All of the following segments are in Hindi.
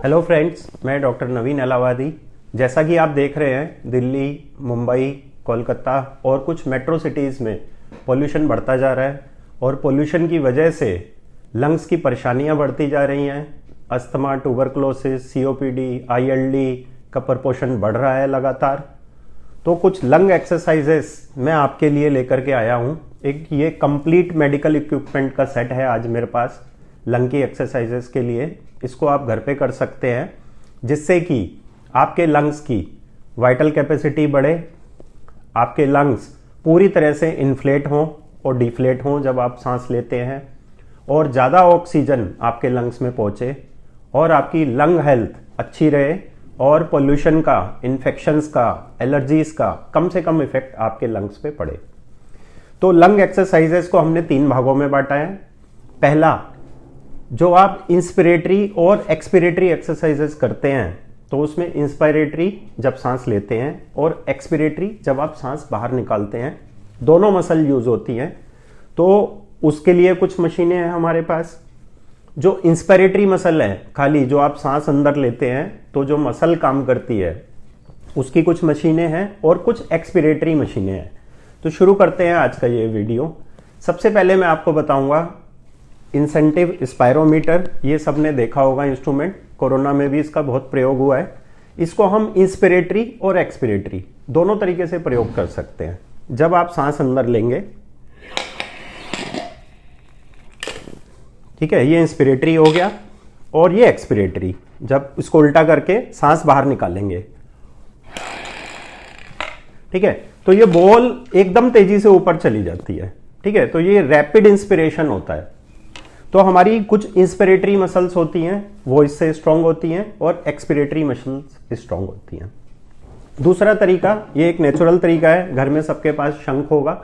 हेलो फ्रेंड्स, मैं डॉक्टर नवीन अलावादी। जैसा कि आप देख रहे हैं, दिल्ली, मुंबई, कोलकाता और कुछ मेट्रो सिटीज़ में पोल्यूशन बढ़ता जा रहा है और पोल्यूशन की वजह से लंग्स की परेशानियां बढ़ती जा रही हैं। अस्थमा, ट्यूबरकुलोसिस, सीओपीडी, आईएलडी का प्रपोर्शन बढ़ रहा है लगातार। तो कुछ लंग एक्सरसाइजेस मैं आपके लिए लेकर के आया हूँ। एक ये कंप्लीट मेडिकल इक्विपमेंट का सेट है आज मेरे पास लंग की एक्सरसाइजेस के लिए। इसको आप घर पे कर सकते हैं, जिससे कि आपके लंग्स की वाइटल कैपेसिटी बढ़े, आपके लंग्स पूरी तरह से इन्फ्लेट हों और डिफ्लेट हों जब आप सांस लेते हैं, और ज़्यादा ऑक्सीजन आपके लंग्स में पहुँचे और आपकी लंग हेल्थ अच्छी रहे और पोल्यूशन का, इन्फेक्शंस का, एलर्जीज का कम से कम इफेक्ट आपके लंग्स पे पड़े। तो लंग एक्सरसाइजेस को हमने 3 भागों में बांटा है। पहला, जो आप इंस्पिरेटरी और एक्सपिरेटरी एक्सरसाइजेस करते हैं, तो उसमें इंस्पिरेटरी जब सांस लेते हैं और एक्सपिरेटरी जब आप सांस बाहर निकालते हैं, दोनों मसल यूज होती हैं। तो उसके लिए कुछ मशीनें हैं हमारे पास। जो इंस्पिरेटरी मसल है, खाली जो आप सांस अंदर लेते हैं तो जो मसल काम करती है, उसकी कुछ मशीनें हैं और कुछ एक्सपिरेटरी मशीनें हैं। तो शुरू करते हैं आज का ये वीडियो। सबसे पहले मैं आपको बताऊंगा इंसेंटिव स्पायरोमीटर। ये सबने देखा होगा इंस्ट्रूमेंट, कोरोना में भी इसका बहुत प्रयोग हुआ है। इसको हम इंस्पिरेटरी और एक्सपिरेटरी दोनों तरीके से प्रयोग कर सकते हैं। जब आप सांस अंदर लेंगे, ठीक है, ये इंस्पिरेटरी हो गया, और ये एक्सपिरेटरी जब इसको उल्टा करके सांस बाहर निकालेंगे, ठीक है, तो ये बॉल एकदम तेजी से ऊपर चली जाती है। ठीक है, तो ये रैपिड इंस्पिरेशन होता है। तो हमारी कुछ इंस्पिरेटरी मसल्स होती हैं, वो इससे स्ट्रांग होती हैं, और एक्सपिरेटरी मसल्स स्ट्रांग होती हैं। दूसरा तरीका, ये एक नेचुरल तरीका है, घर में सबके पास शंख होगा।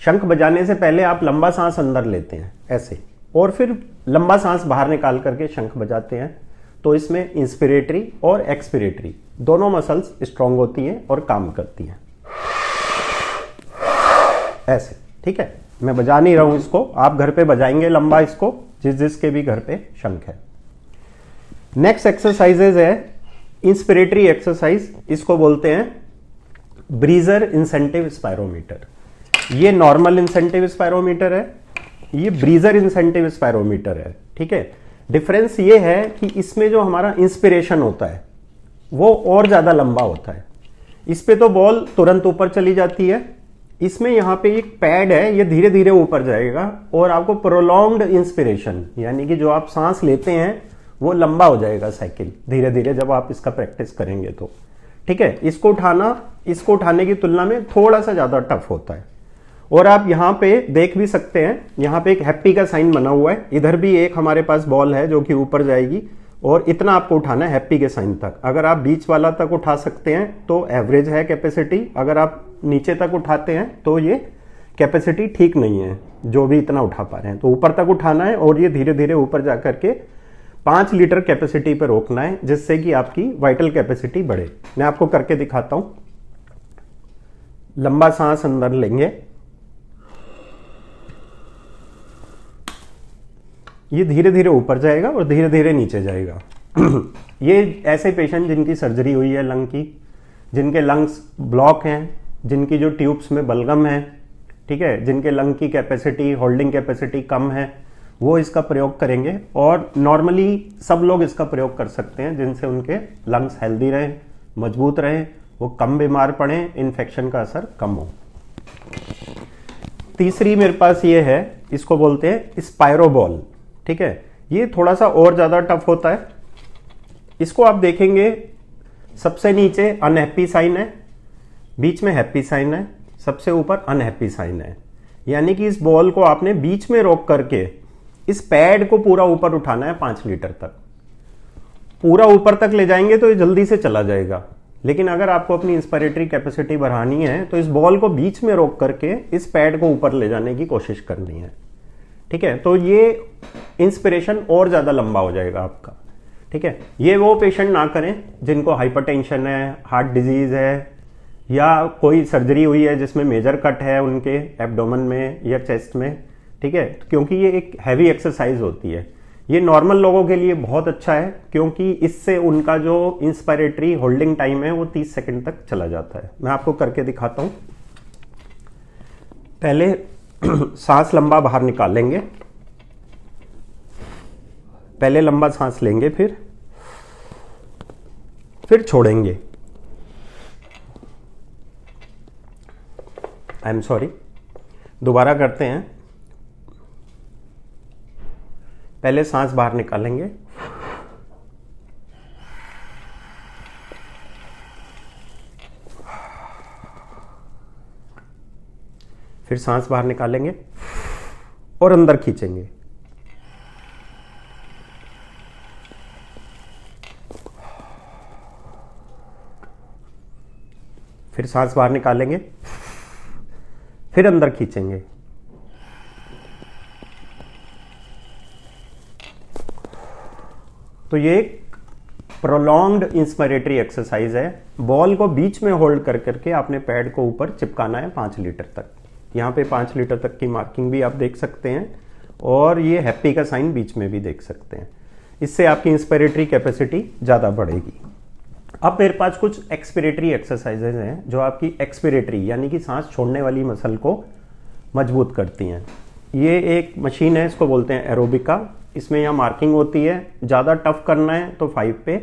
शंख बजाने से पहले आप लंबा सांस अंदर लेते हैं ऐसे, और फिर लंबा सांस बाहर निकाल करके शंख बजाते हैं। तो इसमें इंस्पिरेटरी और एक्सपिरेटरी दोनों मसल्स स्ट्रांग होती हैं और काम करती हैं ऐसे। ठीक है, मैं बजा नहीं रहा हूं इसको, आप घर पे बजाएंगे लंबा इसको, जिसके भी घर पे शंख है। नेक्स्ट एक्सरसाइजेज है इंस्पिरेटरी एक्सरसाइज, इसको बोलते हैं ब्रीजर इंसेंटिव स्पायरोमीटर। ये नॉर्मल इंसेंटिव स्पायरोमीटर है, ये ब्रीजर इंसेंटिव स्पायरोमीटर है। ठीक है, डिफरेंस ये है कि इसमें जो हमारा इंस्पिरेशन होता है वो और ज्यादा लंबा होता है। इस पे तो बॉल तुरंत ऊपर चली जाती है, इसमें यहाँ पे एक पैड है, ये धीरे धीरे ऊपर जाएगा और आपको प्रोलॉन्ग्ड इंस्पिरेशन, यानी कि जो आप सांस लेते हैं वो लंबा हो जाएगा साइकिल धीरे धीरे, जब आप इसका प्रैक्टिस करेंगे तो। ठीक है, इसको उठाने की तुलना में थोड़ा सा ज्यादा टफ होता है। और आप यहाँ पे देख भी सकते हैं, यहाँ पे एक हैप्पी का साइन बना हुआ है, इधर भी एक हमारे पास बॉल है जो कि ऊपर जाएगी, और इतना आपको उठाना है हैप्पी के साइन तक। अगर आप बीच वाला तक उठा सकते हैं तो एवरेज है कैपेसिटी, अगर आप नीचे तक उठाते हैं तो ये कैपेसिटी ठीक नहीं है, जो भी इतना उठा पा रहे हैं। तो ऊपर तक उठाना है और ये धीरे धीरे ऊपर जा करके 5 लीटर कैपेसिटी पर रोकना है, जिससे कि आपकी वाइटल कैपेसिटी बढ़े। मैं आपको करके दिखाता हूं। लंबा सांस अंदर लेंगे, ये धीरे धीरे ऊपर जाएगा और धीरे धीरे नीचे जाएगा। ये ऐसे पेशेंट जिनकी सर्जरी हुई है लंग की, जिनके लंग्स ब्लॉक हैं, जिनकी जो ट्यूब्स में बलगम है, ठीक है, जिनके लंग की कैपेसिटी, होल्डिंग कैपेसिटी कम है, वो इसका प्रयोग करेंगे। और नॉर्मली सब लोग इसका प्रयोग कर सकते हैं, जिनसे उनके लंग्स हेल्दी रहें, मजबूत रहें, वो कम बीमार पड़ें, इन्फेक्शन का असर कम हो। तीसरी मेरे पास ये है, इसको बोलते हैं स्पायरोबॉल। ठीक है, ये थोड़ा सा और ज्यादा टफ होता है। इसको आप देखेंगे, सबसे नीचे अनहैप्पी साइन है, बीच में हैप्पी साइन है, सबसे ऊपर अनहैप्पी साइन है। यानी कि इस बॉल को आपने बीच में रोक करके इस पैड को पूरा ऊपर उठाना है 5 लीटर तक। पूरा ऊपर तक ले जाएंगे तो ये जल्दी से चला जाएगा, लेकिन अगर आपको अपनी इंस्पिरेटरी कैपेसिटी बढ़ानी है तो इस बॉल को बीच में रोक करके इस पैड को ऊपर ले जाने की कोशिश करनी है। ठीक है, तो ये इंस्पिरेशन और ज्यादा लंबा हो जाएगा आपका। ठीक है, ये वो पेशेंट ना करें जिनको हाइपरटेंशन है, हार्ट डिजीज है, या कोई सर्जरी हुई है जिसमें मेजर कट है उनके एब्डोमेन में या चेस्ट में। ठीक है, क्योंकि ये एक हैवी एक्सरसाइज होती है। ये नॉर्मल लोगों के लिए बहुत अच्छा है क्योंकि इससे उनका जो इंस्पायरेटरी होल्डिंग टाइम है वो 30 सेकंड तक चला जाता है। मैं आपको करके दिखाता हूं। पहले सांस लंबा बाहर निकालेंगे, पहले लंबा सांस लेंगे, फिर छोड़ेंगे। आई एम सॉरी, दोबारा करते हैं। पहले सांस बाहर निकालेंगे, फिर सांस बाहर निकालेंगे और अंदर खींचेंगे। फिर सांस बाहर निकालेंगे, फिर अंदर खींचेंगे। तो ये एक प्रोलॉन्ग्ड इंस्पायरेटरी एक्सरसाइज है। बॉल को बीच में होल्ड कर करके आपने पैड को ऊपर चिपकाना है 5 लीटर तक। यहाँ पे 5 लीटर तक की मार्किंग भी आप देख सकते हैं और ये हैप्पी का साइन बीच में भी देख सकते हैं। इससे आपकी इंस्पायरेटरी कैपेसिटी ज़्यादा बढ़ेगी। अब मेरे पास कुछ एक्सपिरेटरी एक्सरसाइजेज हैं जो आपकी एक्सपिरेटरी यानी कि सांस छोड़ने वाली मसल को मजबूत करती हैं। ये एक मशीन है, इसको बोलते हैं एरोबिका। इसमें यहाँ मार्किंग होती है। ज़्यादा टफ करना है तो 5 पे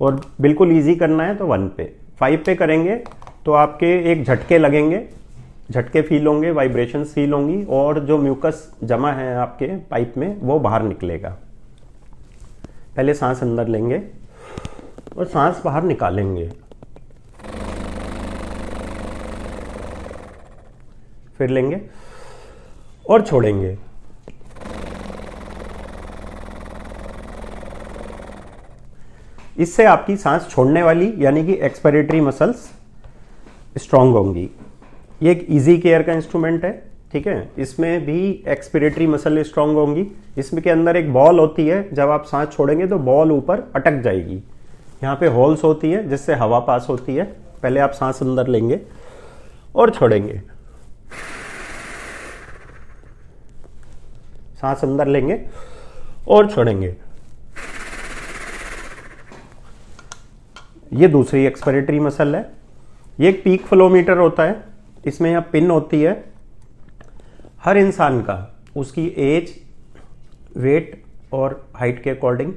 और बिल्कुल इजी करना है तो 1 पे। 5 पे करेंगे तो आपके एक झटके लगेंगे, झटके फील होंगे, वाइब्रेशंस फील होंगी और जो म्यूकस जमा है आपके पाइप में वो बाहर निकलेगा। पहले सांस अंदर लेंगे और सांस बाहर निकालेंगे, फिर लेंगे और छोड़ेंगे। इससे आपकी सांस छोड़ने वाली यानी कि एक्सपायरेटरी मसल्स स्ट्रांग होंगी। ये एक इजी केयर का इंस्ट्रूमेंट है, ठीक है। इसमें भी एक्सपिरेटरी मसल स्ट्रांग होंगी। इसमें के अंदर एक बॉल होती है, जब आप सांस छोड़ेंगे तो बॉल ऊपर अटक जाएगी। यहाँ पे होल्स होती है जिससे हवा पास होती है। पहले आप सांस अंदर लेंगे और छोड़ेंगे, सांस अंदर लेंगे और छोड़ेंगे। ये दूसरी एक्सपिरेटरी मसल है। ये एक पीक फ्लोमीटर होता है। इसमें यहाँ पिन होती है। हर इंसान का उसकी एज, वेट और हाइट के अकॉर्डिंग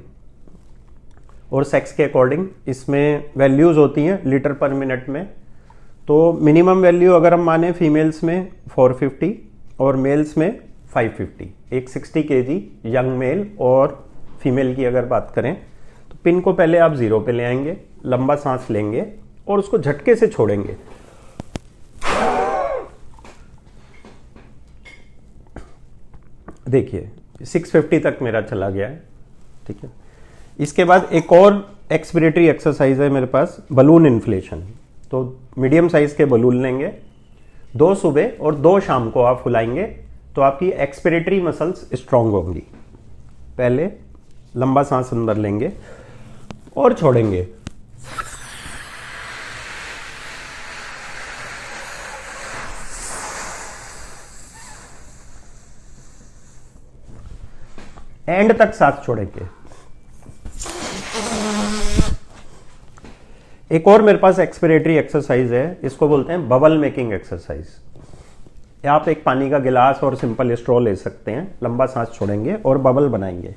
और सेक्स के अकॉर्डिंग इसमें वैल्यूज होती हैं लीटर पर मिनट में। तो मिनिमम वैल्यू अगर हम माने फीमेल्स में 450 और मेल्स में 550। एक 60 kg यंग मेल और फीमेल की अगर बात करें तो पिन को पहले आप 0 पे ले आएंगे, लंबा सांस लेंगे और उसको झटके से छोड़ेंगे। देखिए 650 तक मेरा चला गया है, ठीक है। इसके बाद एक और एक्सपिरेटरी एक्सरसाइज है मेरे पास, बलून इन्फ्लेशन। तो मीडियम साइज के बलून लेंगे, 2 सुबह और 2 शाम को आप फुलाएंगे तो आपकी एक्सपिरेटरी मसल्स स्ट्रांग होंगी। पहले लंबा सांस अंदर लेंगे और छोड़ेंगे। एंड तक सांस छोड़ेंगे। एक और मेरे पास एक्सपिरेटरी एक्सरसाइज है, इसको बोलते हैं बबल मेकिंग एक्सरसाइज। आप एक पानी का गिलास और सिंपल स्ट्रॉ ले सकते हैं, लंबा सांस छोड़ेंगे और बबल बनाएंगे।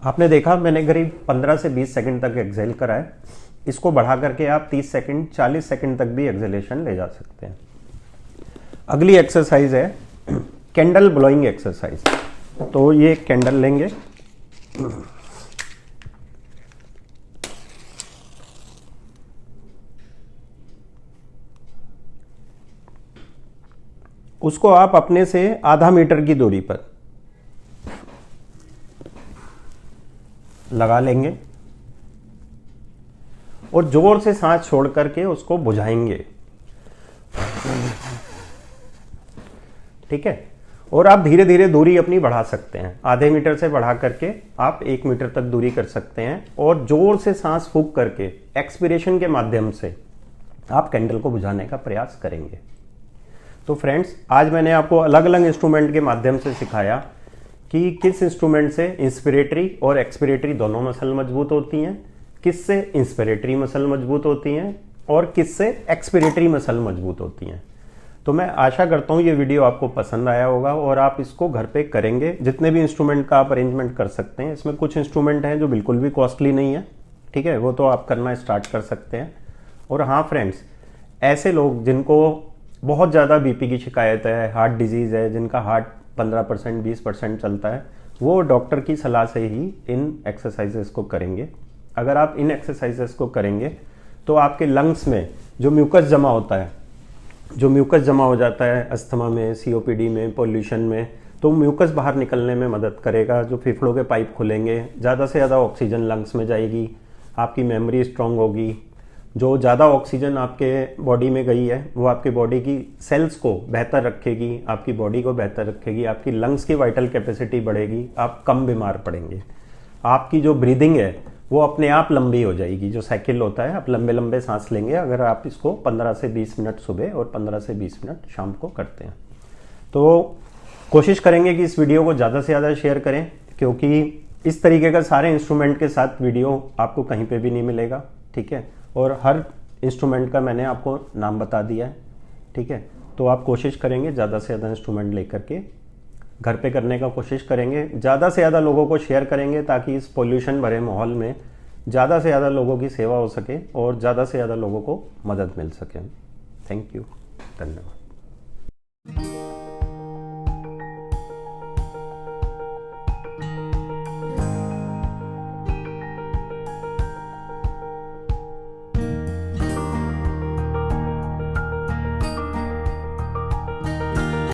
आपने देखा मैंने करीब 15 से 20 सेकंड तक एक्सेल करा है। इसको बढ़ा करके आप 30 सेकंड 40 सेकंड तक भी एक्सेलेशन ले जा सकते हैं। अगली एक्सरसाइज है कैंडल ब्लोइंग एक्सरसाइज। तो ये कैंडल लेंगे, उसको आप अपने से आधा मीटर की दूरी पर लगा लेंगे और जोर से सांस छोड़ करके उसको बुझाएंगे। ठीक है। और आप धीरे धीरे दूरी अपनी बढ़ा सकते हैं, आधे मीटर से बढ़ा करके आप 1 मीटर तक दूरी कर सकते हैं, और जोर से सांस फूंक करके एक्सपिरेशन के माध्यम से आप कैंडल को बुझाने का प्रयास करेंगे। तो फ्रेंड्स, आज मैंने आपको अलग अलग इंस्ट्रूमेंट के माध्यम से सिखाया कि किस इंस्ट्रूमेंट से इंस्पिरेटरी और एक्सपिरेटरी दोनों मसल मजबूत होती हैं, किससे इंस्पिरेटरी मसल मजबूत होती हैं और किससे एक्सपिरेटरी मसल मजबूत होती हैं। तो मैं आशा करता हूँ ये वीडियो आपको पसंद आया होगा और आप इसको घर पे करेंगे। जितने भी इंस्ट्रूमेंट का आप अरेंजमेंट कर सकते हैं, इसमें कुछ इंस्ट्रूमेंट हैं जो बिल्कुल भी कॉस्टली नहीं है, ठीक है, वो तो आप करना स्टार्ट कर सकते हैं। और हाँ फ्रेंड्स, ऐसे लोग जिनको बहुत ज़्यादा बीपी की शिकायत है, हार्ट डिजीज़ है, जिनका हार्ट 15% 20% चलता है, वो डॉक्टर की सलाह से ही इन एक्सरसाइजेस को करेंगे। अगर आप इन एक्सरसाइजेस को करेंगे तो आपके लंग्स में जो म्यूकस जमा होता है, जो म्यूकस जमा हो जाता है अस्थमा में, सीओपीडी में, पोल्यूशन में, तो म्यूकस बाहर निकलने में मदद करेगा। जो फेफड़ों के पाइप खुलेंगे, ज़्यादा से ज़्यादा ऑक्सीजन लंग्स में जाएगी, आपकी मेमोरी स्ट्रांग होगी। जो ज़्यादा ऑक्सीजन आपके बॉडी में गई है वो आपकी बॉडी की सेल्स को बेहतर रखेगी, आपकी बॉडी को बेहतर रखेगी, आपकी लंग्स की वाइटल कैपेसिटी बढ़ेगी, आप कम बीमार पड़ेंगे। आपकी जो ब्रीदिंग है वो अपने आप लंबी हो जाएगी, जो साइकिल होता है, आप लंबे लंबे सांस लेंगे अगर आप इसको 15 से 20 मिनट सुबह और 15 से 20 मिनट शाम को करते हैं। तो कोशिश करेंगे कि इस वीडियो को ज़्यादा से ज़्यादा शेयर करें, क्योंकि इस तरीके का सारे इंस्ट्रूमेंट के साथ वीडियो आपको कहीं पे भी नहीं मिलेगा, ठीक है। और हर इंस्ट्रूमेंट का मैंने आपको नाम बता दिया है, ठीक है। तो आप कोशिश करेंगे ज़्यादा से ज़्यादा इंस्ट्रूमेंट लेकर के घर पे करने का कोशिश करेंगे, ज़्यादा से ज़्यादा लोगों को शेयर करेंगे, ताकि इस पोल्यूशन भरे माहौल में ज़्यादा से ज़्यादा लोगों की सेवा हो सके और ज़्यादा से ज़्यादा लोगों को मदद मिल सके। थैंक यू, धन्यवाद।